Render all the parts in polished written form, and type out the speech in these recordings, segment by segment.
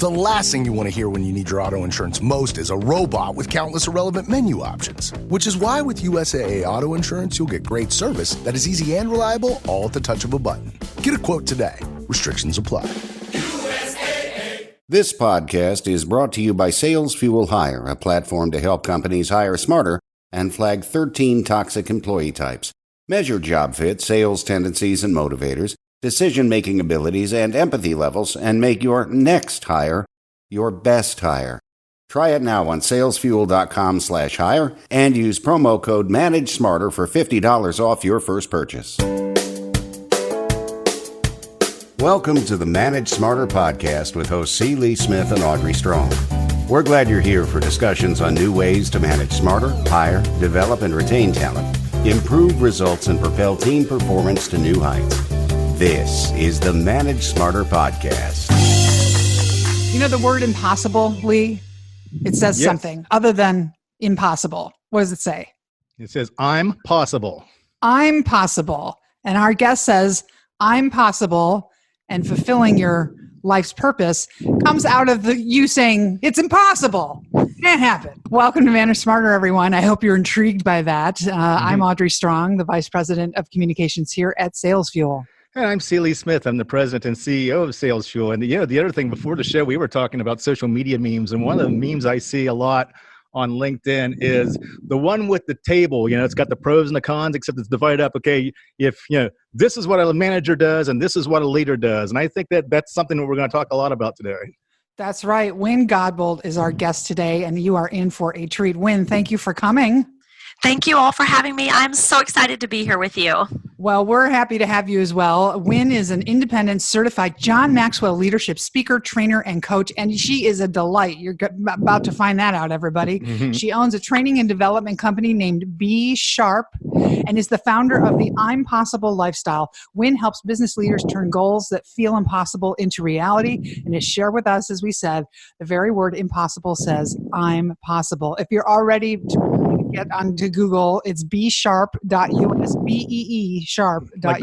The last thing you want to hear when you need your auto insurance most is a robot with countless irrelevant menu options. Which is why with USAA Auto Insurance, you'll get great service that is easy and reliable, all at the touch of a button. Get a quote today. Restrictions apply. This podcast is brought to you by Sales Fuel Hire, a platform to help companies hire smarter and flag 13 toxic employee types. Measure job fit, sales tendencies and motivators, decision-making abilities, and empathy levels, and make your next hire your best hire. Try it now on salesfuel.com/hire and use promo code MANAGESMARTER for $50 off your first purchase. Welcome to the Manage Smarter podcast with hosts C. Lee Smith and Audrey Strong. We're glad you're here for discussions on new ways to manage smarter, hire, develop, and retain talent, improve results, and propel team performance to new heights. This is the Manage Smarter podcast. You know the word impossible, Lee? It says something other than impossible. What does it say? It says, I'm possible. I'm possible. And our guest says, I'm possible, and fulfilling your life's purpose comes out of you saying, it's impossible. Can't happen. Welcome to Manage Smarter, everyone. I hope you're intrigued by that. I'm Audrey Strong, the Vice President of Communications here at Sales Fuel. And I'm C. Lee Smith. I'm the President and CEO of Sales Fuel. And the other thing, before the show, we were talking about social media memes. And one of the memes I see a lot on LinkedIn is the one with the table. It's got the pros and the cons, except it's divided up. Okay, if this is what a manager does and this is what a leader does. And I think that's something that we're going to talk a lot about today. That's right. Wynn Godbold is our guest today, and you are in for a treat. Wynn, thank you for coming. Thank you all for having me. I'm so excited to be here with you. Well, we're happy to have you as well. Wynn is an independent certified John Maxwell Leadership speaker, trainer, and coach, and she is a delight. You're about to find that out, everybody. Mm-hmm. She owns a training and development company named Be Sharp and is the founder of the I'm Possible lifestyle. Wynn helps business leaders turn goals that feel impossible into reality, and has shared with us, as we said, the very word impossible says, I'm possible. If you're already get onto Google, it's besharp.us, B-E-E sharp.us. Like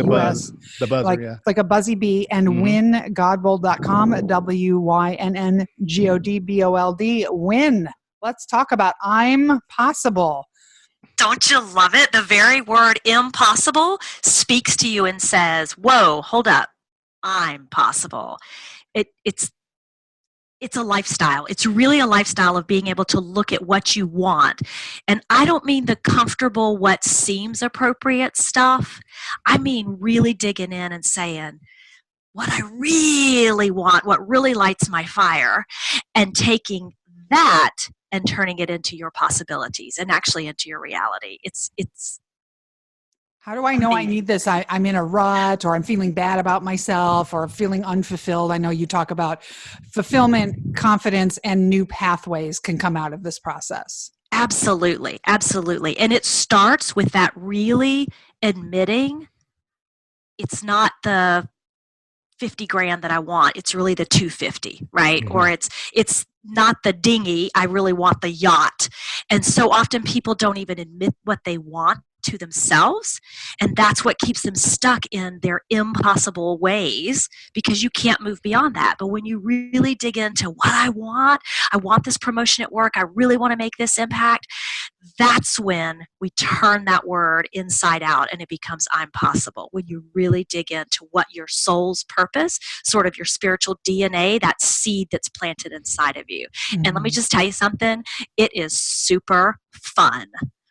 the buzzer, like a buzzy bee, and wynngodbold.com, W-Y-N-N-G-O-D-B-O-L-D. Wynn, let's talk about I'm possible. Don't you love it? The very word impossible speaks to you and says, whoa, hold up, I'm possible. It's a lifestyle. It's really a lifestyle of being able to look at what you want. And I don't mean the comfortable, what seems appropriate stuff. I mean really digging in and saying, what I really want, what really lights my fire, and taking that and turning it into your possibilities and actually into your reality. It's How do I know I need this? I'm in a rut, or I'm feeling bad about myself, or feeling unfulfilled. I know you talk about fulfillment, confidence, and new pathways can come out of this process. Absolutely. Absolutely. And it starts with that really admitting it's not the 50 grand that I want. It's really the 250, right? Mm-hmm. Or it's not the dinghy. I really want the yacht. And so often people don't even admit what they want to themselves, and that's what keeps them stuck in their impossible ways, because you can't move beyond that. But when you really dig into what I want this promotion at work, I really want to make this impact, that's when we turn that word inside out and it becomes I'm possible. When you really dig into what your soul's purpose, sort of your spiritual DNA, that seed that's planted inside of you. Mm-hmm. And let me just tell you something, it is super fun.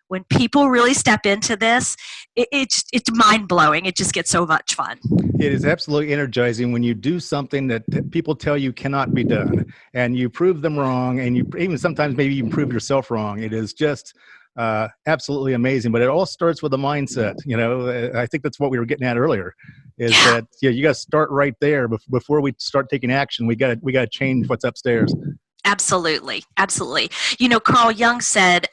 When people really step into this, it's mind-blowing. It just gets so much fun. It is absolutely energizing when you do something that people tell you cannot be done, and you prove them wrong, and you even sometimes maybe you prove yourself wrong. It is just absolutely amazing. But it all starts with a mindset. I think that's what we were getting at earlier, is that you got to start right there before we start taking action. We got to change what's upstairs. Absolutely. Absolutely. Carl Jung said,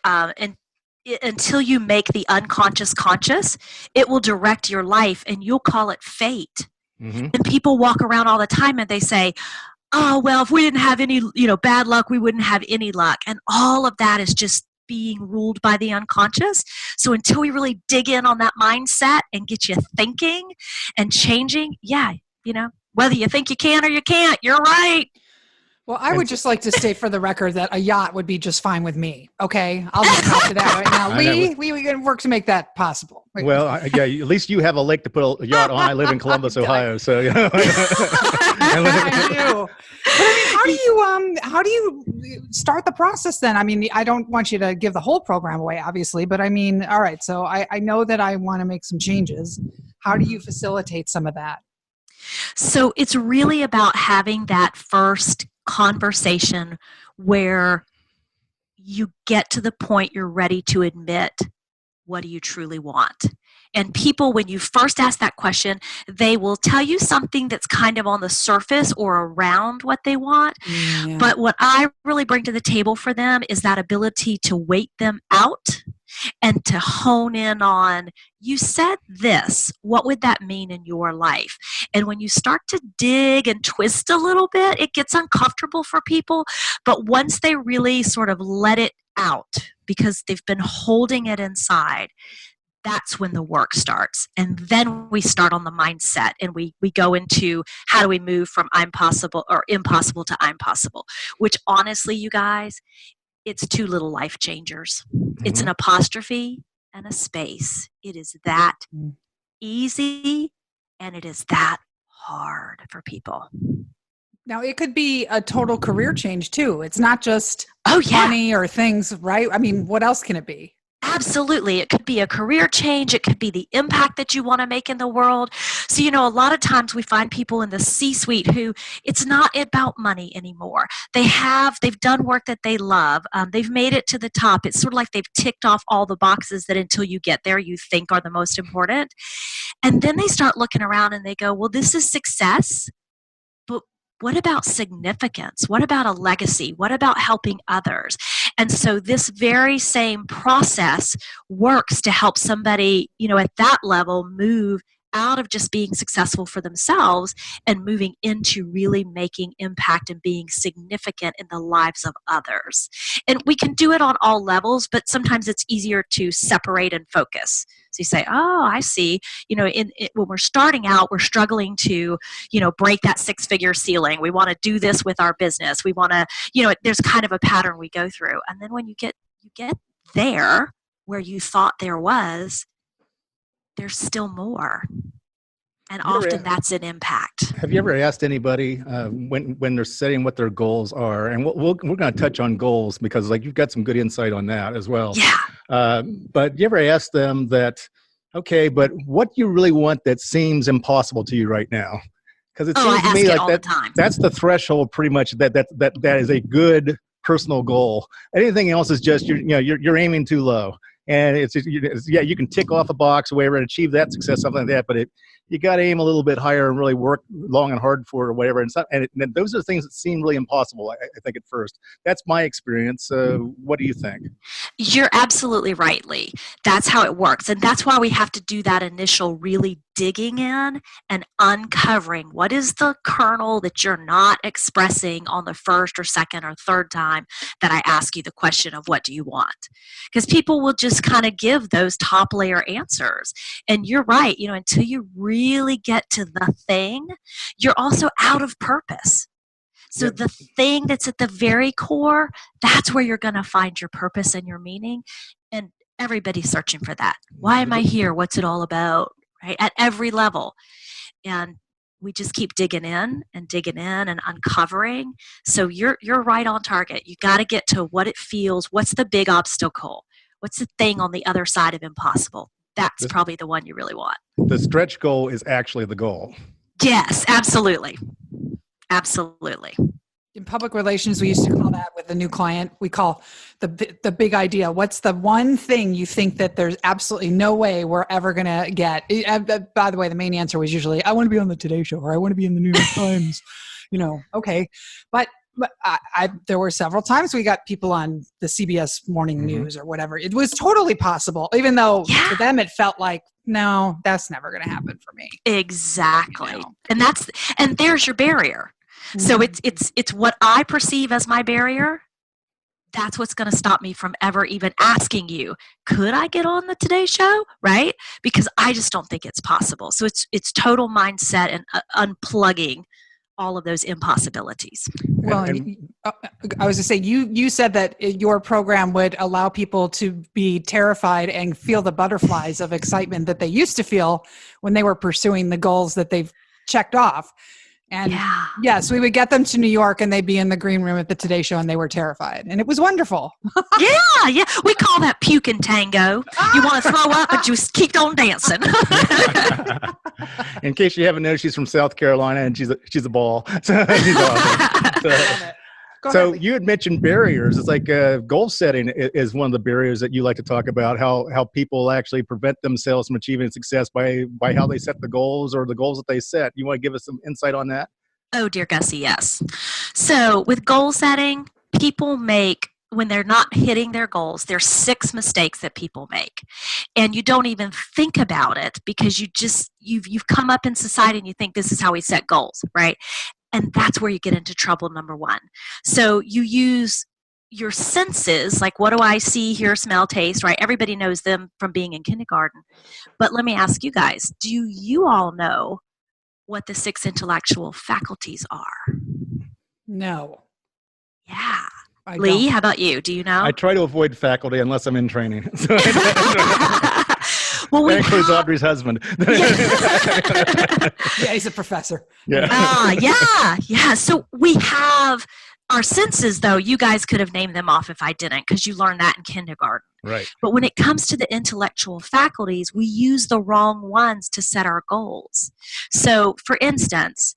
until you make the unconscious conscious, it will direct your life, and you'll call it fate. Mm-hmm. And people walk around all the time and they say, oh, well, if we didn't have any, bad luck, we wouldn't have any luck. And all of that is just being ruled by the unconscious. So until we really dig in on that mindset and get you thinking and changing, whether you think you can or you can't, you're right. Well, I would just like to state for the record that a yacht would be just fine with me. Okay, I'll just talk to that right now. We can work to make that possible. Well, yeah, at least you have a lake to put a yacht on. I live in Columbus, Ohio, so you know. I do. But I mean, how do you start the process then? I mean, I don't want you to give the whole program away, obviously, but I mean, all right. So I know that I want to make some changes. How do you facilitate some of that? So it's really about having that first conversation where you get to the point you're ready to admit, what do you truly want? And people, when you first ask that question, they will tell you something that's kind of on the surface or around what they want. Yeah. But what I really bring to the table for them is that ability to wait them out and to hone in on, you said this, what would that mean in your life? And when you start to dig and twist a little bit, it gets uncomfortable for people. But once they really sort of let it out because they've been holding it inside, that's when the work starts. And then we start on the mindset and we go into how do we move from I'm possible or impossible to I'm possible, which honestly, you guys, it's two little life changers. Mm-hmm. It's an apostrophe and a space. It is that easy and it is that hard for people. Now, it could be a total career change too. It's not just money or things, right? I mean, what else can it be? Absolutely. It could be a career change. It could be the impact that you want to make in the world. So, you know, a lot of times we find people in the C-suite who it's not about money anymore. They've done work that they love. They've made it to the top. It's sort of like they've ticked off all the boxes that until you get there, you think are the most important. And then they start looking around and they go, well, this is success. But what about significance? What about a legacy? What about helping others? And so this very same process works to help somebody, you know, at that level move out of just being successful for themselves and moving into really making impact and being significant in the lives of others. And we can do it on all levels, but sometimes it's easier to separate and focus. So you say, oh, I see, you know, when we're starting out, we're struggling to, you know, break that 6-figure ceiling. We want to do this with our business. We want to, you know, there's kind of a pattern we go through. And then when you get there where you thought there was, there's still more. And often that's an impact. Have you ever asked anybody when they're setting what their goals are? And we're going to touch on goals because like you've got some good insight on that as well. Yeah. But you ever ask them that, okay, but what do you really want that seems impossible to you right now? Because it seems to me like that's the threshold pretty much that is a good personal goal. Anything else is just you're aiming too low. And it's you can tick off a box or whatever and achieve that success, something like that. But you got to aim a little bit higher and really work long and hard for it or whatever. And those are things that seem really impossible, I think, at first. That's my experience. What do you think? You're absolutely right, Lee. That's how it works. And that's why we have to do that initial really digging in and uncovering what is the kernel that you're not expressing on the first or second or third time that I ask you the question of what do you want? Because people will just kind of give those top layer answers. And you're right, you know, until you really get to the thing, you're also out of purpose. So the thing that's at the very core, that's where you're going to find your purpose and your meaning. And everybody's searching for that. Why am I here? What's it all about? Right? At every level. And we just keep digging in and uncovering. So you're right on target. You got to get to what it feels. What's the big obstacle? What's the thing on the other side of impossible? That's probably the one you really want. The stretch goal is actually the goal. Yes, absolutely. Absolutely. In public relations, we used to call that with a new client, we call the big idea. What's the one thing you think that there's absolutely no way we're ever going to get? By the way, the main answer was usually, I want to be on the Today Show or I want to be in the New York Times. You know, okay. But there were several times we got people on the CBS Morning News or whatever. It was totally possible, even though to them it felt like, no, that's never going to happen for me. Exactly. You know? And there's your barrier. So it's what I perceive as my barrier. That's what's going to stop me from ever even asking you, could I get on the Today Show? Right? Because I just don't think it's possible. So it's total mindset and unplugging all of those impossibilities. Well, I was to say, you said that your program would allow people to be terrified and feel the butterflies of excitement that they used to feel when they were pursuing the goals that they've checked off. And yes, we would get them to New York and they'd be in the green room at the Today Show and they were terrified. And it was wonderful. Yeah. We call that puke and tango. You want to throw up, but just keep on dancing. In case you haven't noticed, she's from South Carolina and she's a ball. She's awesome. So you had mentioned barriers. It's like goal setting is one of the barriers that you like to talk about, how people actually prevent themselves from achieving success by how they set the goals or the goals that they set. You want to give us some insight on that? Oh, dear Gussie, yes. So with goal setting, people make, when they're not hitting their goals, there's 6 mistakes that people make. And you don't even think about it because you've come up in society and you think this is how we set goals, right? And that's where you get into trouble, number 1. So you use your senses, like what do I see, hear, smell, taste, right? Everybody knows them from being in kindergarten. But let me ask you guys, do you all know what the 6 intellectual faculties are? No. Yeah. Lee, how about you? Do you know? I try to avoid faculty unless I'm in training. Well, that includes Audrey's husband. Yeah, he's a professor. Yeah. Yeah. So we have our senses, though. You guys could have named them off if I didn't, because you learned that in kindergarten. Right. But when it comes to the intellectual faculties, we use the wrong ones to set our goals. So, for instance,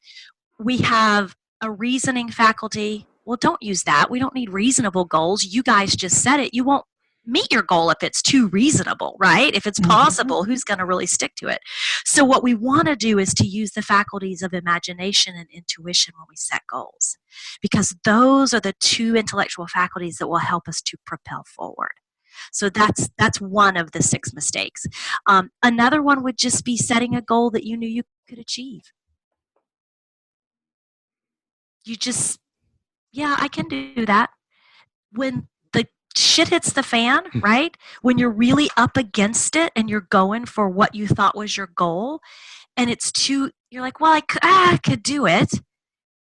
we have a reasoning faculty. Well, don't use that. We don't need reasonable goals. You guys just said it. You won't meet your goal if it's too reasonable, right? If it's possible, who's going to really stick to it? So what we want to do is to use the faculties of imagination and intuition when we set goals, because those are the 2 intellectual faculties that will help us to propel forward. So that's one of the 6 mistakes. Another one would just be setting a goal that you knew you could achieve. You just, I can do that. When the shit hits the fan, right? When you're really up against it and you're going for what you thought was your goal, and it's you're like, well, I could do it.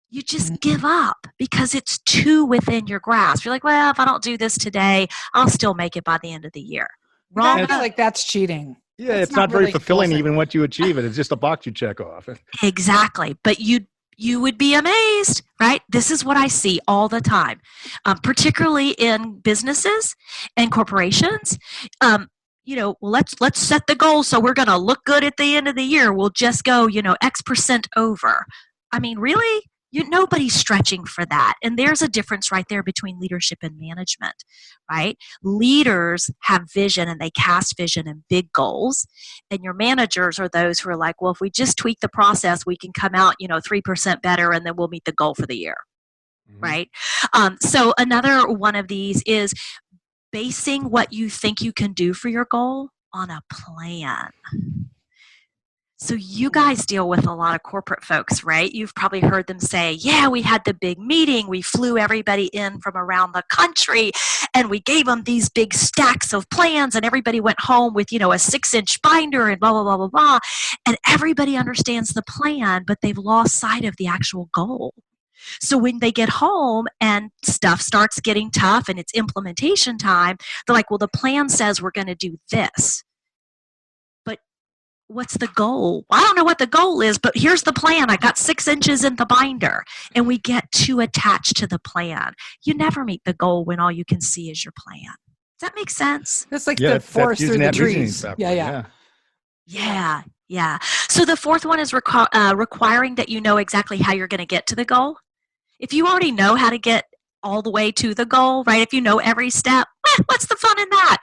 You just give up because it's too within your grasp. You're like, well, if I don't do this today, I'll still make it by the end of the year. Wrong. I feel like that's cheating. Yeah, it's not very fulfilling even once you achieve it. It's just a box you check off. Exactly. But you would be amazed, right? This is what I see all the time, particularly in businesses and corporations. Let's set the goal so we're going to look good at the end of the year. We'll just go, X% over. I mean, really? Nobody's stretching for that. And there's a difference right there between leadership and management, right? Leaders have vision and they cast vision and big goals. And your managers are those who are like, well, if we just tweak the process, we can come out, 3% better and then we'll meet the goal for the year, right? So another one of these is basing what you think you can do for your goal on a plan. So you guys deal with a lot of corporate folks, right? You've probably heard them say, yeah, we had the big meeting. We flew everybody in from around the country and we gave them these big stacks of plans and everybody went home with, a 6-inch binder and blah, blah, blah, blah, blah. And everybody understands the plan, but they've lost sight of the actual goal. So when they get home and stuff starts getting tough and it's implementation time, they're like, well, the plan says we're going to do this. What's the goal? I don't know what the goal is, but here's the plan. I got 6 inches in the binder. And we get too attached to the plan. You never meet the goal when all you can see is your plan. Does that make sense? It's like the forest through the trees. Yeah. So the 4th one is requiring that you know exactly how you're going to get to the goal. If you already know how to get all the way to the goal, right? If you know every step, what's the fun in that?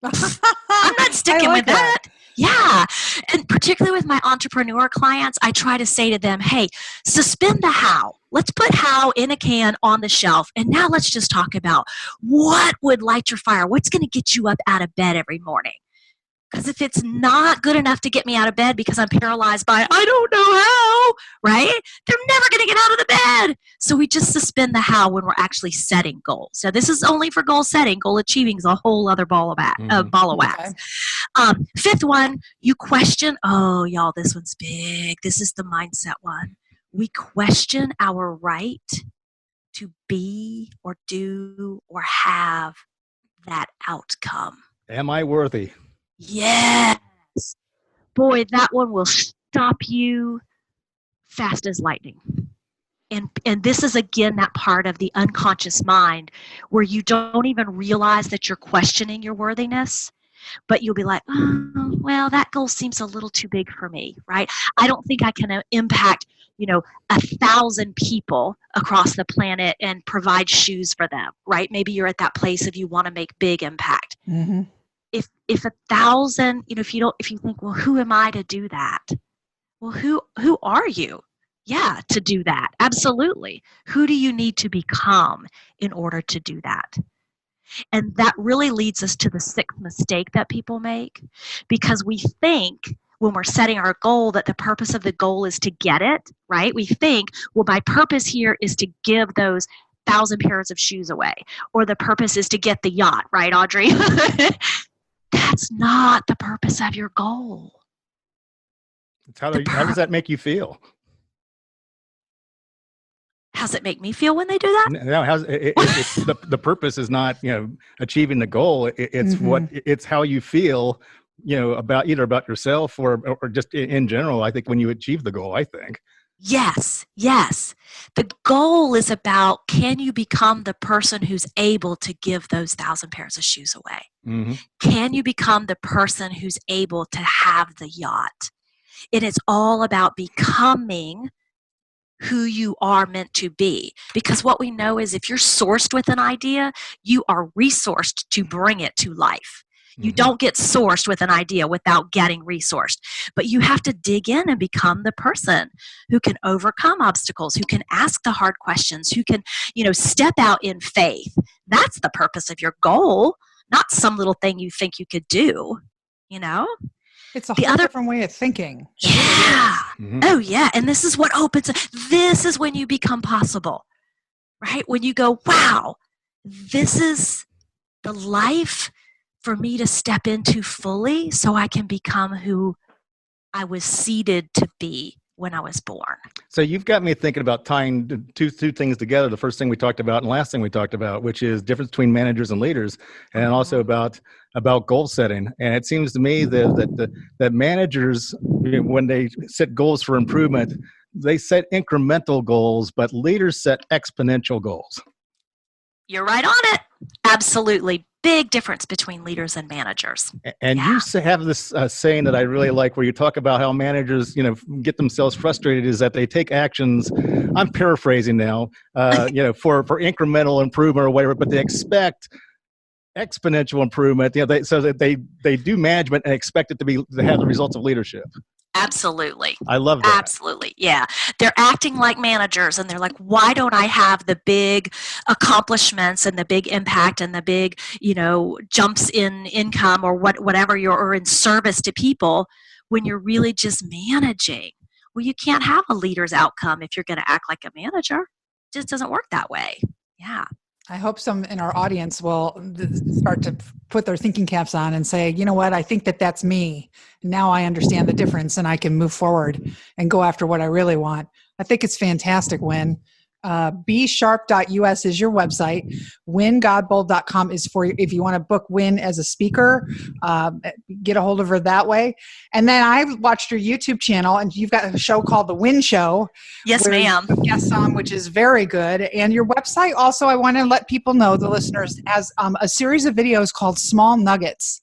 I'm not sticking with that. Yeah. And particularly with my entrepreneur clients, I try to say to them, hey, suspend the how. Let's put how in a can on the shelf. And now let's just talk about what would light your fire. What's going to get you up out of bed every morning? Because if it's not good enough to get me out of bed because I'm paralyzed by, I don't know how, right? They're never going to get out of the bed. So we just suspend the how when we're actually setting goals. So this is only for goal setting. Goal achieving is a whole other ball of wax. 5th one, you question, oh, y'all, this one's big. This is the mindset one. we question our right to be or do or have that outcome. Am I worthy? Yes. Boy, that one will stop you fast as lightning. And this is, again, that part of the unconscious mind where you don't even realize that you're questioning your worthiness, but you'll be like, oh, well, that goal seems a little too big for me, right? I don't think I can impact, 1,000 people across the planet and provide shoes for them, right? Maybe you're at that place if you want to make big impact. Mm-hmm. If 1,000, if you think, well, who am I to do that? Well, who are you? Yeah, to do that. Absolutely. Who do you need to become in order to do that? And that really leads us to the sixth mistake that people make, because we think when we're setting our goal that the purpose of the goal is to get it, right? We think, well, my purpose here is to give those 1,000 pairs of shoes away, or the purpose is to get the yacht, right, Audrey? That's not the purpose of your goal. How does that make you feel? How's it make me feel when they do that? No, it's the purpose is not achieving the goal. It's it's how you feel about either about yourself or just in general. I think when you achieve the goal, I think. Yes. The goal is about, can you become the person who's able to give those 1,000 pairs of shoes away? Mm-hmm. Can you become the person who's able to have the yacht? It is all about becoming who you are meant to be. Because what we know is if you're sourced with an idea, you are resourced to bring it to life. You don't get sourced with an idea without getting resourced. But you have to dig in and become the person who can overcome obstacles, who can ask the hard questions, who can, step out in faith. That's the purpose of your goal, not some little thing you think you could do, It's a whole different way of thinking. Yeah. Oh, yeah. And this is what opens. This is when you become possible, right? When you go, wow, this is the life for me to step into fully so I can become who I was seeded to be when I was born. So you've got me thinking about tying two things together. The first thing we talked about and last thing we talked about, which is difference between managers and leaders, and also about goal setting. And it seems to me that managers, when they set goals for improvement, they set incremental goals, but leaders set exponential goals. You're right on it. Absolutely. Big difference between leaders and managers. And you have this saying that I really like, where you talk about how managers, get themselves frustrated, is that they take actions. I'm paraphrasing now, for incremental improvement or whatever, but they expect exponential improvement. So that they do management and expect it to have the results of leadership. Absolutely. I love that. Absolutely. Yeah. They're acting like managers and they're like, why don't I have the big accomplishments and the big impact and the big, jumps in income or whatever or in service to people when you're really just managing? Well, you can't have a leader's outcome if you're going to act like a manager. It just doesn't work that way. Yeah. I hope some in our audience will start to put their thinking caps on and say, you know what, I think that's me. Now I understand the difference and I can move forward and go after what I really want. I think it's fantastic, Wynn. bsharp.us is your website. WynnGodbold.com is for you if you want to book Wynn as a speaker. Get a hold of her that way. And then I watched your YouTube channel, and you've got a show called The Wynn Show. Yes, ma'am. Guests on, which is very good. And your website also, I want to let people know, the listeners, has a series of videos called Small Nuggets,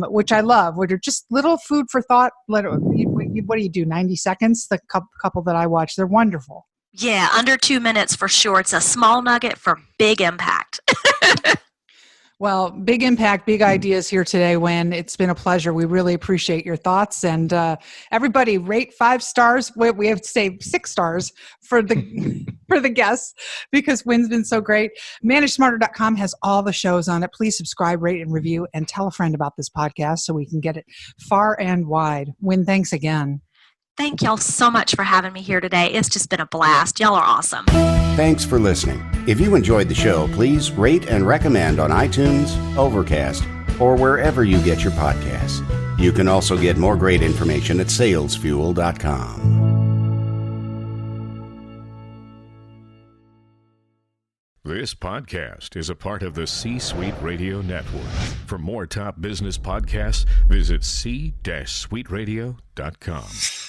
which I love, which are just little food for thought. What do you do, 90 seconds? The couple that I watch, they're wonderful. Yeah, under 2 minutes for sure. It's a small nugget for big impact. Well, big impact, big ideas here today, Wynn. It's been a pleasure. We really appreciate your thoughts. And everybody rate 5 stars. We have to say 6 stars for the for the guests, because Wynn's been so great. ManageSmarter.com has all the shows on it. Please subscribe, rate, and review, and tell a friend about this podcast so we can get it far and wide. Wynn, thanks again. Thank y'all so much for having me here today. It's just been a blast. Y'all are awesome. Thanks for listening. If you enjoyed the show, please rate and recommend on iTunes, Overcast, or wherever you get your podcasts. You can also get more great information at salesfuel.com. This podcast is a part of the C-Suite Radio Network. For more top business podcasts, visit c-suiteradio.com.